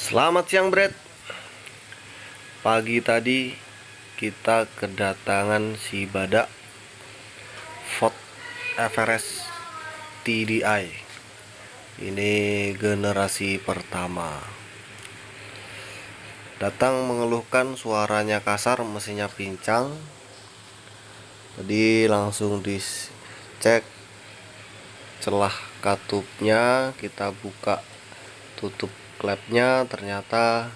Selamat siang, Brad. Pagi tadi kita kedatangan si badak Ford Everest TDI. Ini generasi pertama. Datang mengeluhkan suaranya kasar, mesinnya pincang. Jadi langsung dicek celah katupnya, kita buka tutup klepnya, ternyata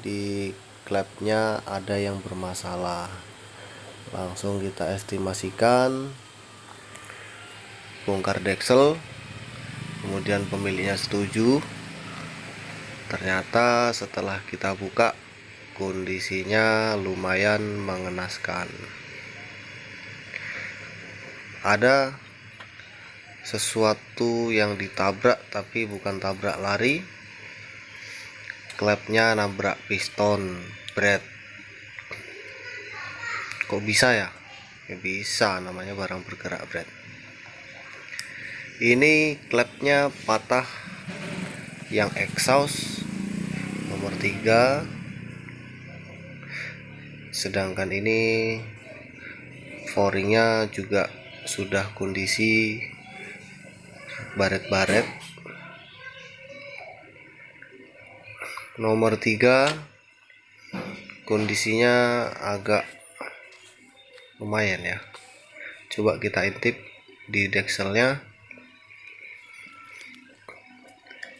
di klepnya ada yang bermasalah. Langsung kita estimasikan, bongkar deksel, kemudian pemiliknya setuju. Ternyata setelah kita buka, kondisinya lumayan mengenaskan. Ada sesuatu yang ditabrak, tapi bukan tabrak lari. Klepnya nabrak piston, Brad. Kok bisa ya? Ya bisa, namanya barang bergerak, Brad. Ini klepnya patah yang exhaust nomor 3. Sedangkan ini foringnya juga sudah kondisi baret-baret. Nomor 3 kondisinya agak lumayan ya. Coba kita intip di dekselnya.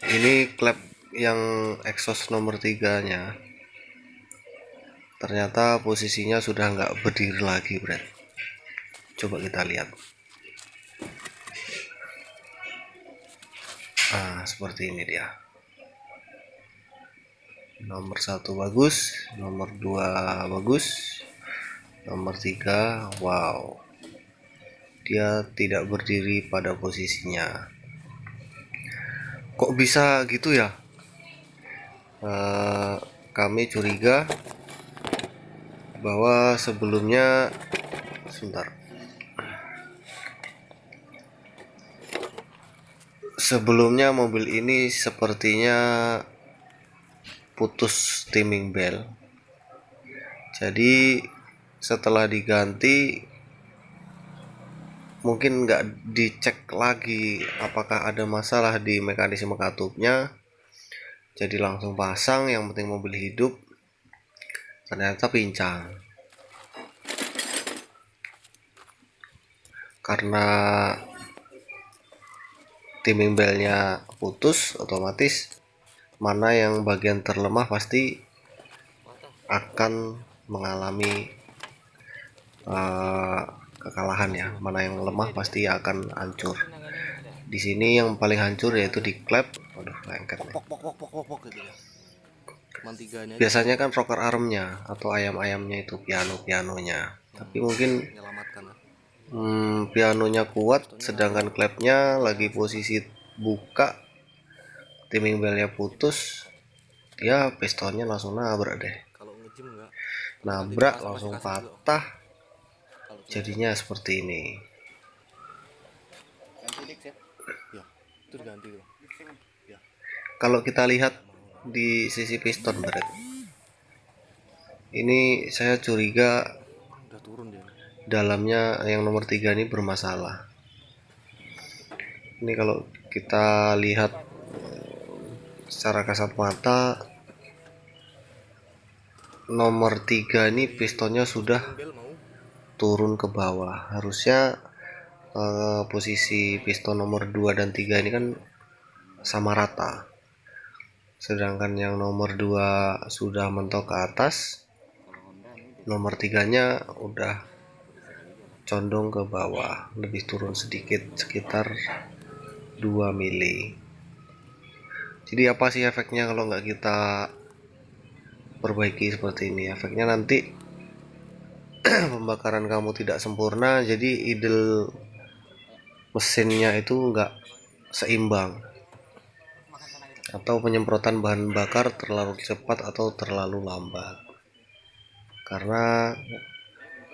Ini klep yang exhaust nomor 3 nya ternyata posisinya sudah nggak berdiri lagi, Brad. Coba kita lihat. Nah, seperti ini dia. Nomor 1 bagus, nomor 2 bagus, nomor 3 wow, dia tidak berdiri pada posisinya. Kok bisa gitu ya? Kami curiga bahwa sebelumnya mobil ini sepertinya putus timing belt. Jadi setelah diganti mungkin nggak dicek lagi apakah ada masalah di mekanisme katupnya, jadi langsung pasang, yang penting mobil hidup. Ternyata pincang karena timing beltnya putus, otomatis mana yang bagian terlemah pasti akan mengalami kekalahan ya. Mana yang lemah pasti akan hancur. Di sini yang paling hancur yaitu di klep. Waduh, lengket nih. Biasanya kan rocker armnya atau ayam-ayamnya itu pianonya, tapi mungkin pianonya kuat, sedangkan klepnya lagi posisi buka, timing beltnya putus, ya pistonnya langsung nabrak deh. Nabrak langsung patah, jadinya seperti ini. Kalau kita lihat di sisi piston, Brad, ini saya curiga dalamnya yang nomor 3 ini bermasalah. Ini kalau kita lihat secara kasat mata, nomor 3 ini pistonnya sudah turun ke bawah. Harusnya posisi piston nomor 2 dan 3 ini kan sama rata. Sedangkan yang nomor 2 sudah mentok ke atas, nomor 3 nya udah condong ke bawah, lebih turun sedikit, sekitar 2 mili. Jadi apa sih efeknya kalau nggak kita perbaiki seperti ini? Efeknya nanti pembakaran kamu tidak sempurna, jadi idle mesinnya itu nggak seimbang, atau penyemprotan bahan bakar terlalu cepat atau terlalu lambat karena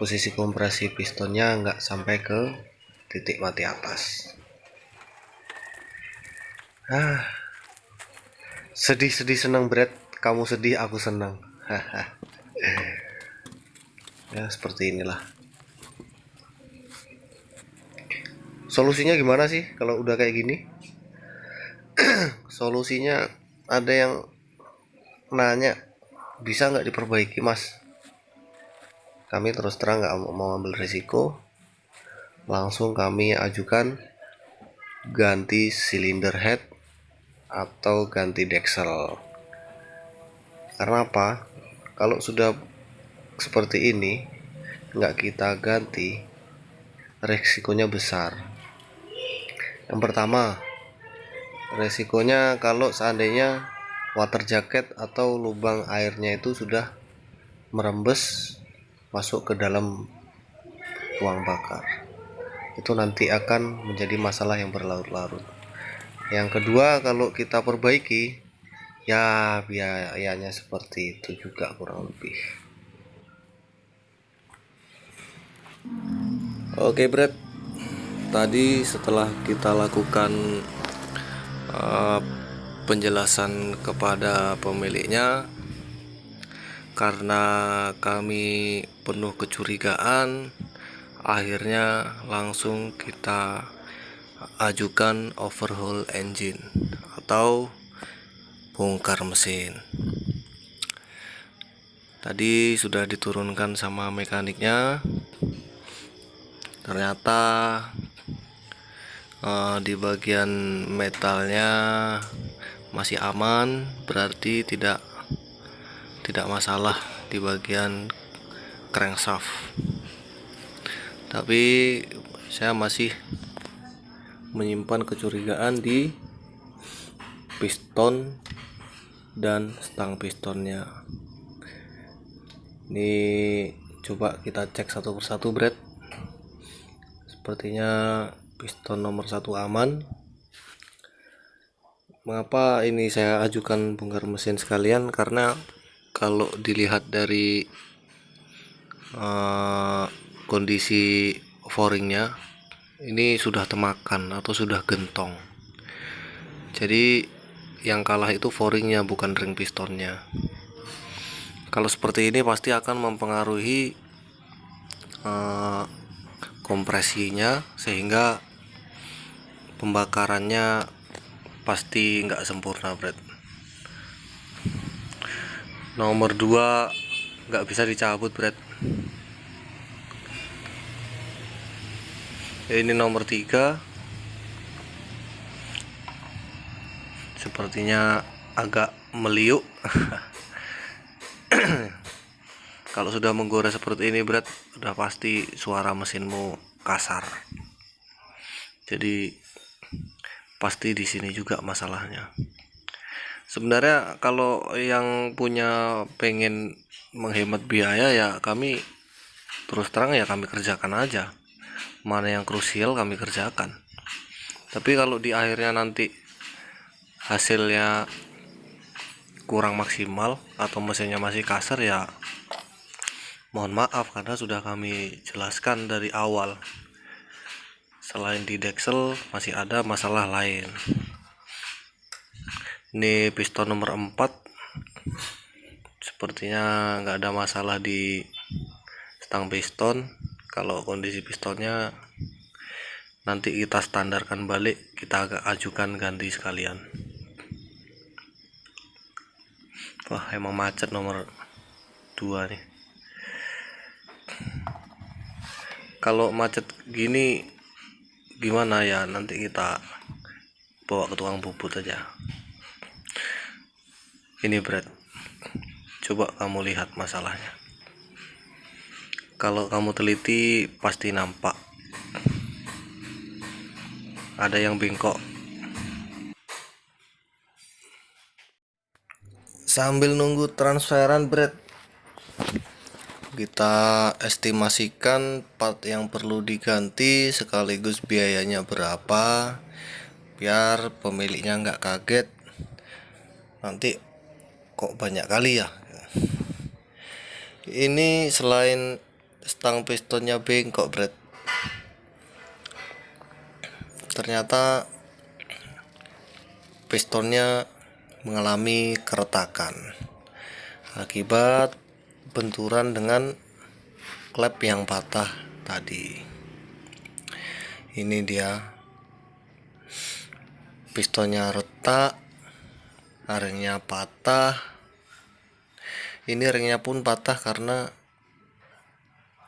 posisi kompresi pistonnya nggak sampai ke titik mati atas. Sedih-sedih senang Brad, kamu sedih aku senang. Ya seperti inilah. Solusinya gimana sih kalau udah kayak gini? Solusinya ada yang nanya, bisa nggak diperbaiki mas? Kami terus terang nggak mau ambil risiko, langsung kami ajukan ganti silinder head atau ganti deksel. Karena apa? Kalau sudah seperti ini nggak kita ganti, resikonya besar. Yang pertama, resikonya kalau seandainya water jacket atau lubang airnya itu sudah merembes masuk ke dalam ruang bakar, itu nanti akan menjadi masalah yang berlarut-larut. Yang kedua, kalau kita perbaiki, ya biayanya seperti itu juga kurang lebih. Oke Brad, tadi setelah kita lakukan penjelasan kepada pemiliknya, karena kami penuh kecurigaan, akhirnya langsung kita ajukan overhaul engine atau bongkar mesin. Tadi sudah diturunkan sama mekaniknya, ternyata di bagian metalnya masih aman, berarti tidak masalah di bagian crankshaft. Tapi saya masih menyimpan kecurigaan di piston dan stang pistonnya. Ini coba kita cek satu persatu Brad. Sepertinya piston nomor 1 aman. Mengapa ini saya ajukan bongkar mesin sekalian? Karena kalau dilihat dari kondisi foringnya, ini sudah temakan atau sudah gentong. Jadi yang kalah itu foringnya, bukan ring pistonnya. Kalau seperti ini pasti akan mempengaruhi kompresinya, sehingga pembakarannya pasti nggak sempurna Brad. Nomor 2 nggak bisa dicabut Brad. Ini nomor 3 sepertinya agak meliuk. Kalau sudah menggores seperti ini Brad, udah pasti suara mesinmu kasar. Jadi pasti di sini juga masalahnya. Sebenarnya kalau yang punya pengen menghemat biaya, ya kami terus terang ya kami kerjakan aja. Mana yang krusial kami kerjakan. Tapi kalau di akhirnya nanti hasilnya kurang maksimal atau mesinnya masih kasar, ya mohon maaf, karena sudah kami jelaskan dari awal. Selain di deksel masih ada masalah lain. Ini piston nomor 4 sepertinya nggak ada masalah di stang piston. Kalau kondisi pistonnya nanti kita standarkan balik, kita agak ajukan ganti sekalian. Wah, emang macet nomor 2 nih. Kalau macet gini gimana ya, nanti kita bawa ke tukang bubut aja. Ini Brad, coba kamu lihat masalahnya. Kalau kamu teliti pasti nampak ada yang bengkok. Sambil nunggu transferan Brad, kita estimasikan part yang perlu diganti sekaligus biayanya berapa, biar pemiliknya nggak kaget nanti kok banyak kali ya. Ini selain stang pistonnya bengkok Brad, ternyata pistonnya mengalami keretakan akibat benturan dengan klep yang patah tadi. Ini dia, pistonnya retak, ringnya patah. Ini ringnya pun patah karena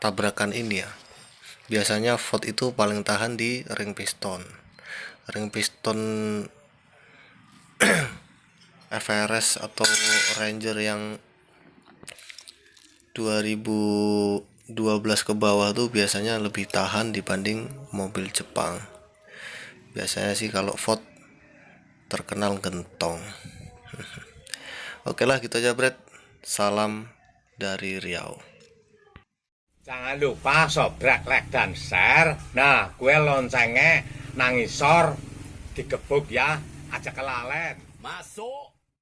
tabrakan ini ya. Biasanya VOD itu paling tahan di ring piston. Ring piston FRS atau Ranger yang 2012 ke bawah tuh biasanya lebih tahan dibanding mobil Jepang. Biasanya sih kalau VOD terkenal gentong. Oke lah, gitu aja Bret. Salam dari Riau. Jangan lupa subscribe, like, dan share. Nah, gue loncengnya nangisor digebuk ya, aja kelalen. Masuk.